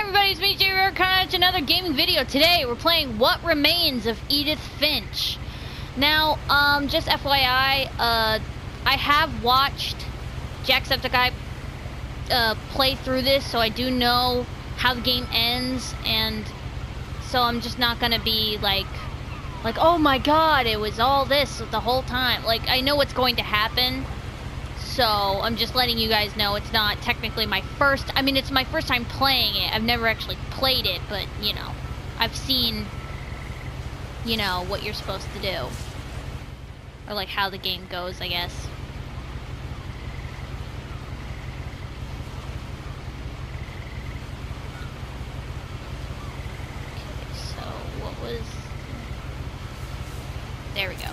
Everybody, it's me, Jay. We're coming to another gaming video. Today, we're playing What Remains of Edith Finch. Now, just FYI, I have watched Jacksepticeye play through this, so I do know how the game ends, and so I'm just not gonna be like, oh my god, it was all this the whole time. Like, I know what's going to happen. So, I'm just letting you guys know it's not technically my first... I mean, it's my first time playing it. I've never actually played it, but, you know, I've seen, you know, what you're supposed to do. Or, like, how the game goes, I guess. Okay, so, what was... There we go.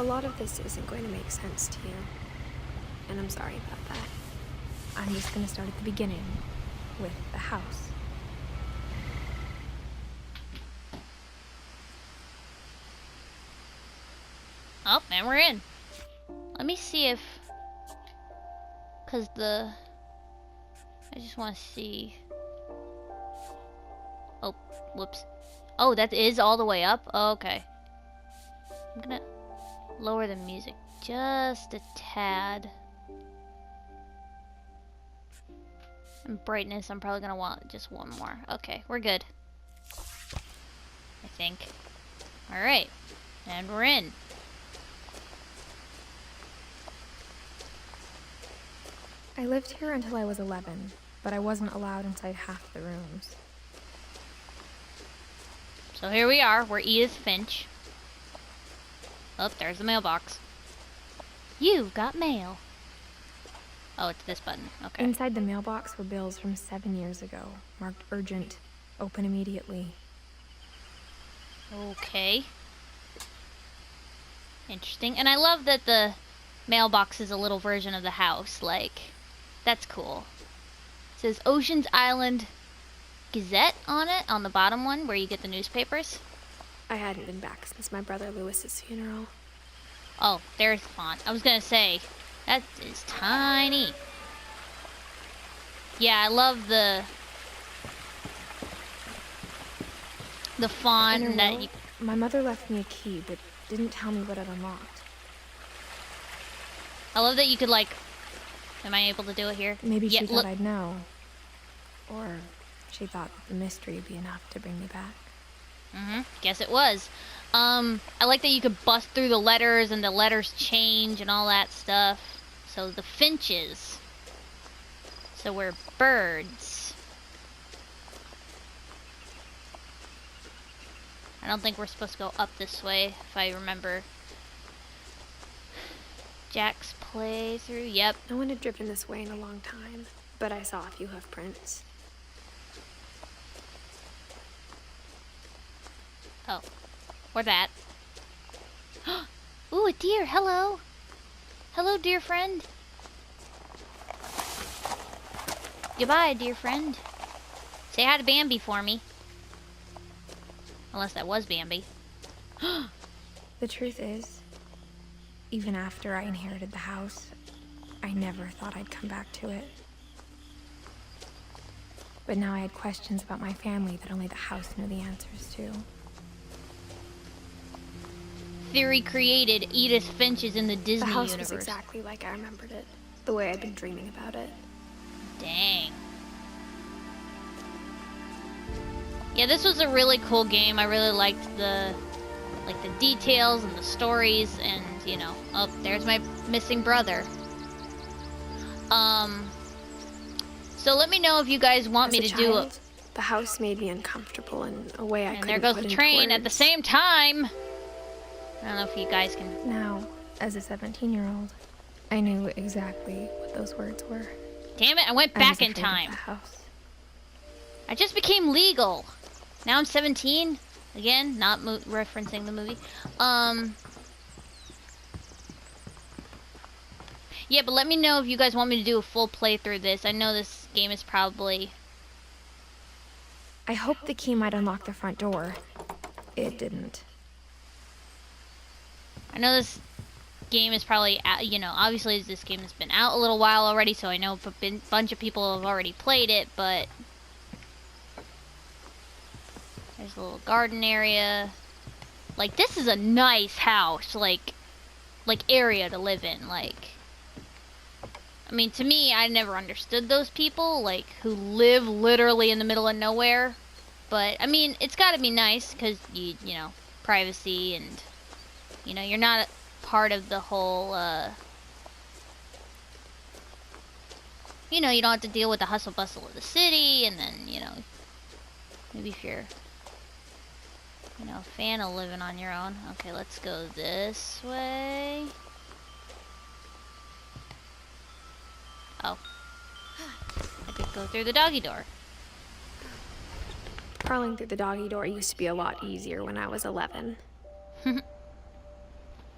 A lot of this isn't going to make sense to you. And I'm sorry about that. I'm just going to start at the beginning, with the house. Oh, and we're in. Let me see if... Because the... I just want to see... Oh, whoops. Oh, that is all the way up? Oh, okay. I'm gonna lower the music just a tad. And brightness, I'm probably gonna want just one more. Okay, we're good. I think. Alright. And we're in. I lived here until I was 11, but I wasn't allowed inside half the rooms. So here we are. We're Edith Finch. Oh, there's the mailbox. You've got mail. Oh, it's this button. Okay. Inside the mailbox were bills from 7 years ago, marked urgent, open immediately. Okay. Interesting. And I love that the mailbox is a little version of the house. Like, that's cool. It says Ocean's Island Gazette on it, on the bottom one, where you get the newspapers. I hadn't been back since my brother Lewis's funeral. Oh, there's the font. I was gonna say, that is tiny. Yeah, I love the font and that you... My mother left me a key, but didn't tell me what it unlocked. I love that you could, like... Am I able to do it here? Maybe she thought I'd know. Or she thought that the mystery would be enough to bring me back. Guess it was. I like that you could bust through the letters and the letters change and all that stuff. So the Finches. So we're birds. I don't think we're supposed to go up this way, if I remember. Jack's playthrough, yep. No one had driven this way in a long time, but I saw a few hoof prints. Oh, where's that? Ooh, a deer, hello. Hello, dear friend. Goodbye, dear friend. Say hi to Bambi for me. Unless that was Bambi. The truth is, even after I inherited the house, I never thought I'd come back to it. But now I had questions about my family that only the house knew the answers to. Theory created. Edith Finch is in the Disney universe. The house was exactly like I remembered it. The way I'd been dreaming about it. Dang. Yeah, this was a really cool game. I really liked the details and the stories and, you know, oh, there's my missing brother. So let me know if you guys want me to do it. The house made me uncomfortable in a way I couldn't put into words. And there goes the train at the same time. I don't know if you guys can... Now, as a 17-year-old, I knew exactly what those words were. Damn it, I went back in time. I just became legal. Now I'm 17. Again, not referencing the movie. Yeah, but let me know if you guys want me to do a full playthrough of this. I know this game is probably... I hoped the key might unlock the front door. It didn't. I know this game is probably, you know, obviously this game has been out a little while already, so I know a bunch of people have already played it, but There's a little garden area. Like, this is a nice house, like area to live in, like. I mean, to me, I never understood those people, like, who live literally in the middle of nowhere. But, I mean, it's gotta be nice, because, you know, privacy and, you know, you're not part of the whole, you know, you don't have to deal with the hustle bustle of the city, and then, you know, maybe if you're, you know, a fan of living on your own. Okay, let's go this way. Oh. I could go through the doggy door. Crawling through the doggy door used to be a lot easier when I was 11.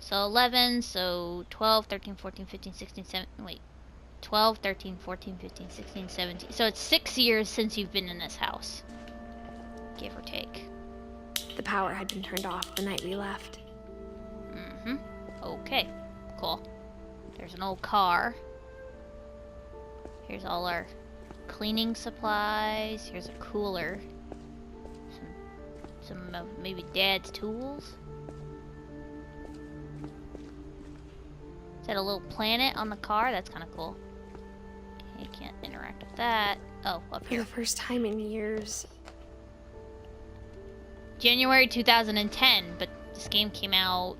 So 11, so 12, 13, 14, 15, 16, 17, wait. 12, 13, 14, 15, 16, 17. So it's 6 years since you've been in this house. Give or take. The power had been turned off the night we left. Mm-hmm. Okay. Cool. There's an old car. Here's all our cleaning supplies. Here's a cooler. Some of maybe Dad's tools. Is that a little planet on the car? That's kind of cool. Okay, you can't interact with that. Oh, up For here. the first time in years, January 2010, but this game came out...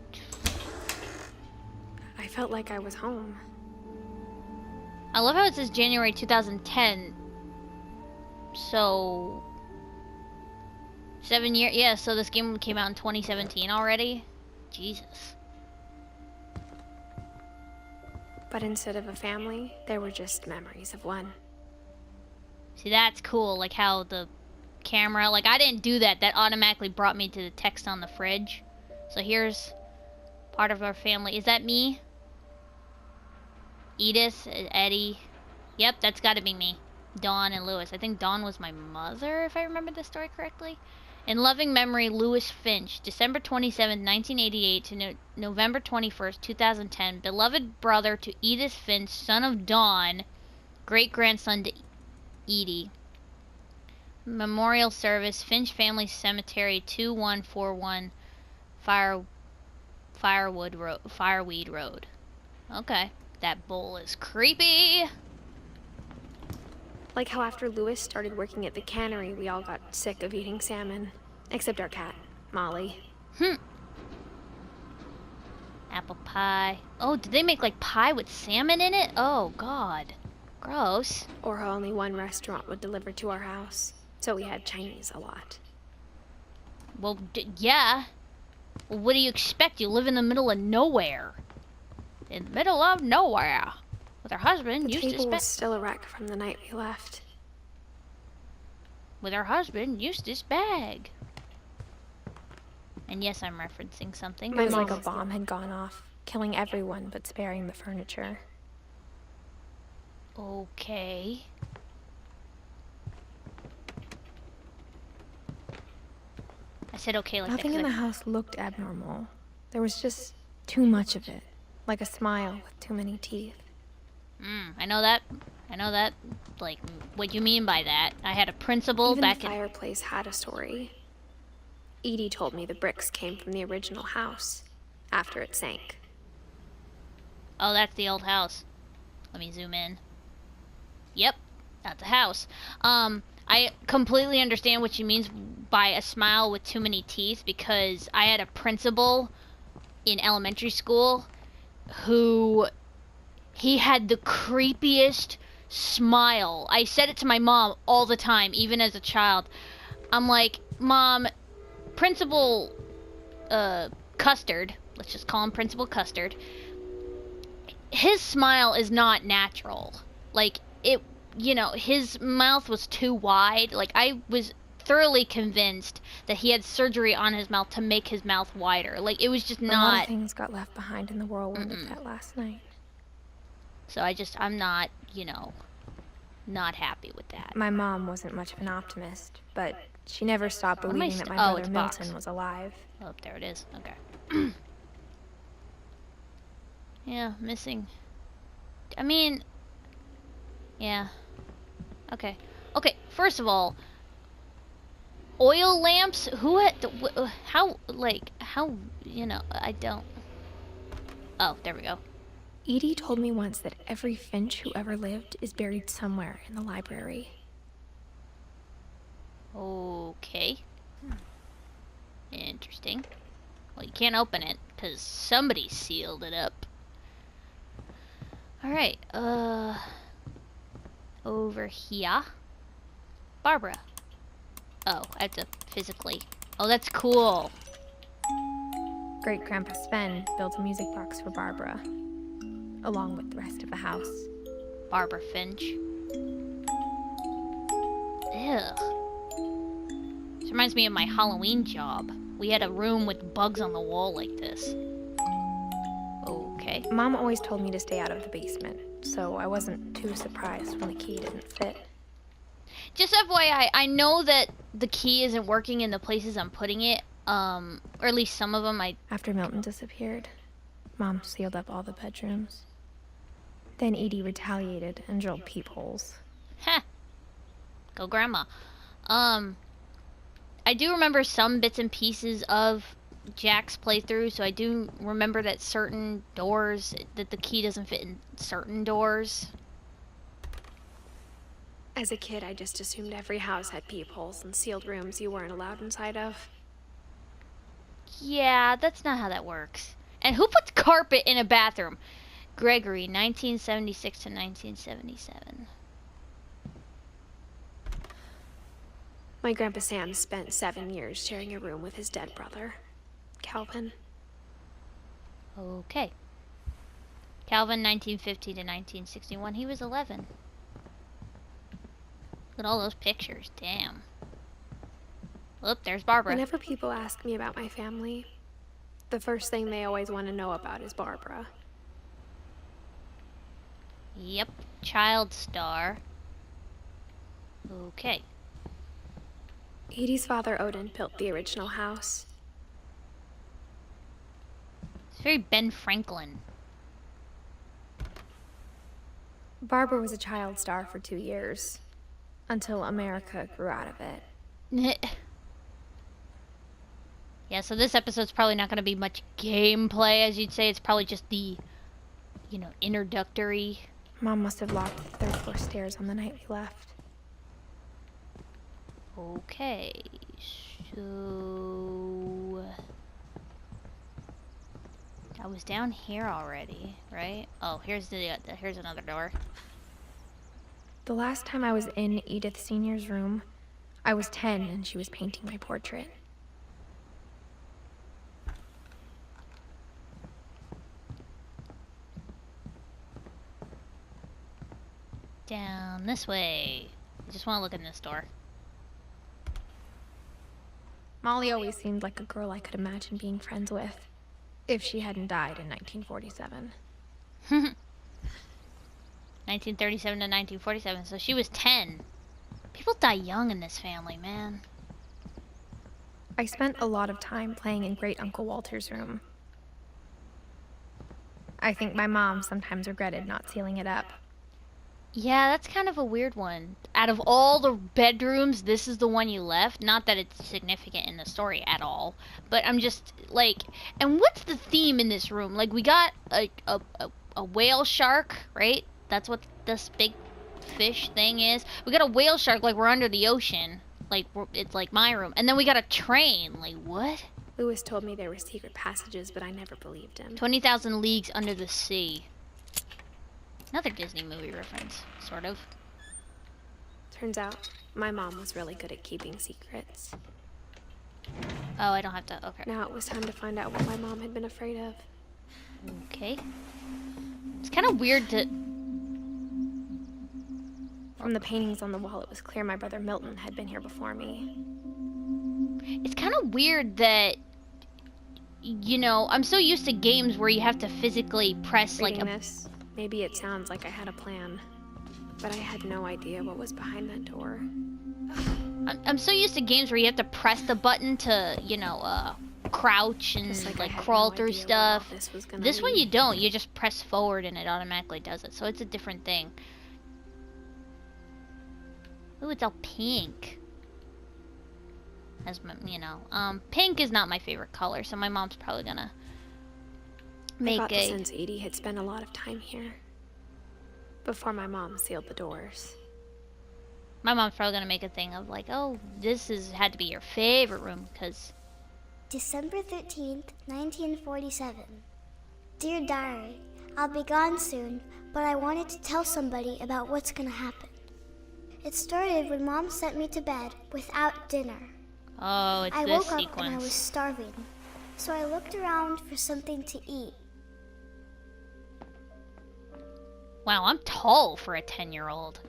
I felt like I was home. I love how it says January 2010. So... 7 years? Yeah, so this game came out in 2017 already? Jesus. But instead of a family, there were just memories of one. See, that's cool, like how the camera, like I didn't do that, that automatically brought me to the text on the fridge. So here's part of our family. Is that me? Edith, Eddie. Yep, that's gotta be me. Dawn and Lewis. I think Dawn was my mother, if I remember the story correctly. In loving memory, Lewis Finch, December 27, 1988 to November 21st, 2010. Beloved brother to Edith Finch, son of Dawn, great-grandson to Edie. Memorial service, Finch Family Cemetery, 2141 Fireweed Road. Okay. That bowl is creepy. Like how after Lewis started working at the cannery, we all got sick of eating salmon. Except our cat, Molly. Apple pie. Oh, did they make like pie with salmon in it? Oh, God. Gross. Or how only one restaurant would deliver to our house. So we had Chinese a lot. Well, yeah. Well, what do you expect? You live in the middle of nowhere. In the middle of nowhere. With her husband, The used to table spend... was still a wreck from the night we left. With her husband, Eustace Bag. And yes, I'm referencing something. It was like a bomb had gone off, killing everyone but sparing the furniture. Okay. I said okay like Nothing that. in the house looked abnormal. There was just too much of it. Like a smile with too many teeth. I know that. I know that. Like, what you mean by that. I had a principal Even back the fireplace had a story. Edie told me the bricks came from the original house, after it sank. Oh, that's the old house. Let me zoom in. Yep, that's a house. I completely understand what she means by a smile with too many teeth, because I had a principal in elementary school who... he had the creepiest smile. I said it to my mom all the time, even as a child. I'm like, Mom, Principal Custard, let's just call him Principal Custard, his smile is not natural. Like, it, you know, his mouth was too wide. Like, I was thoroughly convinced that he had surgery on his mouth to make his mouth wider. Like, it was just not... A lot of things got left behind in the whirlwind of that last night. So I'm not, you know, not happy with that. My mom wasn't much of an optimist, but she never stopped believing that my brother Milton was alive. Oh, there it is. Okay. Yeah, missing. I mean, yeah. Okay. Okay, first of all, Oil lamps? Who had... How, like, how... You know, I don't... Oh, there we go. Edie told me once that every Finch who ever lived is buried somewhere in the library. Okay. Interesting. Well, you can't open it, because somebody sealed it up. Alright, over here. Barbara. Oh, I have to physically... Oh, that's cool. Great-Grandpa Sven built a music box for Barbara, along with the rest of the house. Barbara Finch. Ugh. This reminds me of my Halloween job. We had a room with bugs on the wall like this. Okay. Mom always told me to stay out of the basement, so I wasn't too surprised when the key didn't fit. Just FYI, I know that the key isn't working in the places I'm putting it, or at least some of them. After Milton disappeared, Mom sealed up all the bedrooms. Then Edie retaliated and drilled peepholes. Heh. Go Grandma. I do remember some bits and pieces of Jack's playthrough, so I do remember that certain doors, that the key doesn't fit in certain doors. As a kid, I just assumed every house had peepholes and sealed rooms you weren't allowed inside of. Yeah, that's not how that works. And who puts carpet in a bathroom? Gregory, 1976 to 1977. My Grandpa Sam spent 7 years sharing a room with his dead brother, Calvin. Okay. Calvin, 1950 to 1961. He was 11. Look at all those pictures. Damn. Oop, there's Barbara. Whenever people ask me about my family, the first thing they always want to know about is Barbara. Yep. Child star. Okay. Edie's father, Odin, built the original house. It's very Ben Franklin. Barbara was a child star for 2 years, until America grew out of it. Yeah, so this episode's probably not going to be much gameplay, as you'd say. It's probably just the, you know, introductory. Mom must have locked the third floor stairs on the night we left. Okay, so... I was down here already, right? Oh, here's another door. The last time I was in Edith Sr.'s room, I was 10 and she was painting my portrait. Down this way. I just want to look in this door. Molly always seemed like a girl I could imagine being friends with, if she hadn't died in 1947. 1937 to 1947, so she was 10. People die young in this family, man. I spent a lot of time playing in Great Uncle Walter's room. I think my mom sometimes regretted not sealing it up. Yeah, that's kind of a weird one. Out of all the bedrooms, this is the one you left. Not that it's significant in the story at all, but I'm just, like... And what's the theme in this room? Like, we got a whale shark, right? That's what this big fish thing is. We got a whale shark like we're under the ocean. Like, it's like my room. And then we got a train. Like, what? Lewis told me there were secret passages, but I never believed him. 20,000 Leagues Under the Sea. Another Disney movie reference, sort of. Turns out, my mom was really good at keeping secrets. Oh, I don't have to, okay. Now it was time to find out what my mom had been afraid of. Okay. It's kind of weird to... From the paintings on the wall, it was clear my brother Milton had been here before me. It's kind of weird that, you know, I'm so used to games where you have to physically press like a... This, maybe it sounds like I had a plan, but I had no idea what was behind that door. I'm so used to games where you have to press the button to, you know, crouch and like crawl through stuff. This one you don't. You just press forward and it automatically does it. So it's a different thing. Ooh, it's all pink. as you know. Pink is not my favorite color, so my mom's probably gonna make I got the sense Edie had spent a lot of time here before my mom sealed the doors. My mom's probably gonna make a thing of like, oh, had to be your favorite room, because... December 13th, 1947. Dear Diary, I'll be gone soon, but I wanted to tell somebody about what's gonna happen. It started when Mom sent me to bed without dinner. Oh, it's I this woke sequence. up and I was starving, so I looked around for something to eat. Wow, I'm tall for a 10-year-old.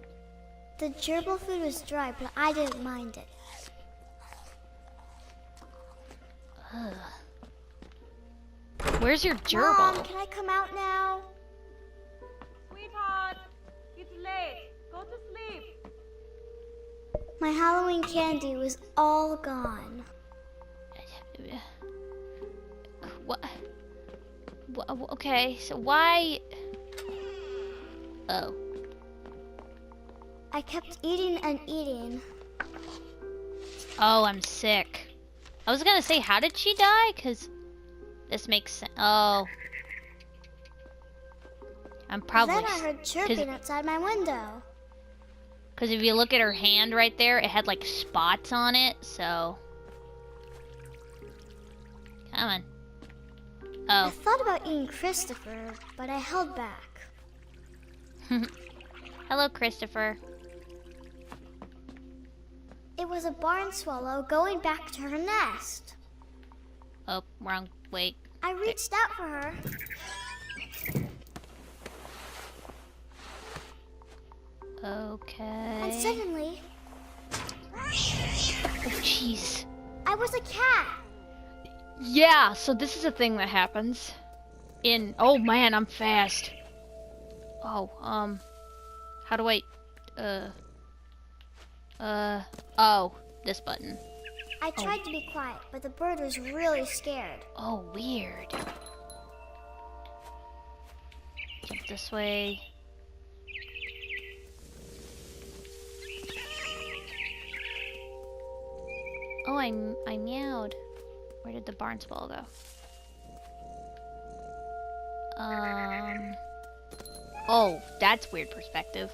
The gerbil food was dry, but I didn't mind it. Ugh. Where's your gerbil? Mom, can I come out now? Sweetheart, it's late. Go to sleep. My Halloween candy was all gone. What? Okay, so why... Oh. I kept eating and eating. Oh, I'm sick. I was gonna say, how did she die? Because this makes sense. Oh. I'm probably... Then I heard chirping outside my window. Because if you look at her hand right there, it had like spots on it, so... Come on. I Oh. thought about eating Christopher, but I held back. Hello, Christopher. It was a barn swallow going back to her nest. Oh, wrong. Wait. I reached out for her. Okay. And suddenly, Oh, jeez. I was a cat. Yeah, so this is a thing that happens in... Oh, man, I'm fast. Oh, how do I... Oh, this button. I tried to be quiet, but the bird was really scared. Oh, weird. Jump this way. Oh, I meowed. Where did the barn swallow go? Oh, that's weird perspective.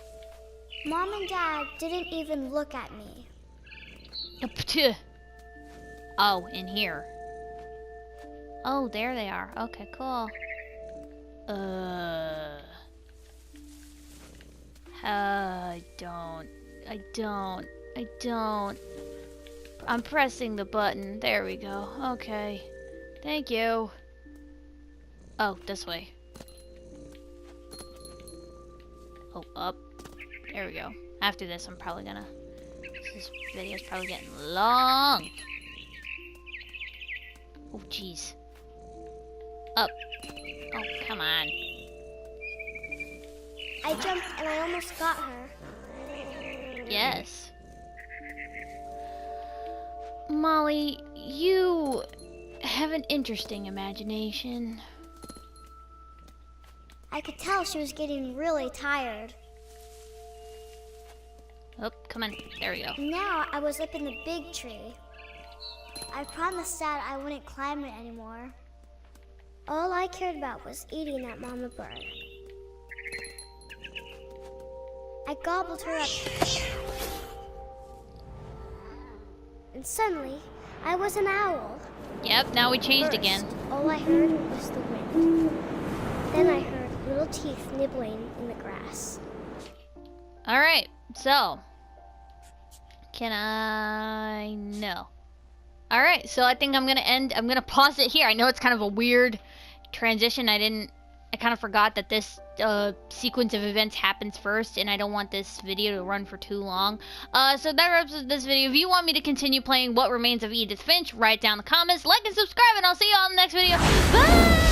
Mom and Dad didn't even look at me. Oh, in here. Oh, there they are. Okay, cool. I don't. I'm pressing the button. There we go. Okay. Thank you. Oh, this way. Oh, up. There we go. After this, I'm probably gonna... This video's probably getting long. Oh, jeez. Up. Oh, come on. I jumped and I almost got her. Yes. Molly, you have an interesting imagination. I could tell she was getting really tired. Oh, come on. There we go. Now I was up in the big tree. I promised Dad I wouldn't climb it anymore. All I cared about was eating that mama bird. I gobbled her up. And suddenly, I was an owl. Yep, now we changed First, again. all I heard was the wind. Then I heard little teeth nibbling in the grass. Alright, so. Can I... No. Alright, so I think I'm gonna pause it here. I know it's kind of a weird transition. I kind of forgot that this sequence of events happens first, and I don't want this video to run for too long. So that wraps up this video. If you want me to continue playing What Remains of Edith Finch, write down in the comments, like and subscribe, and I'll see you all in the next video. Bye!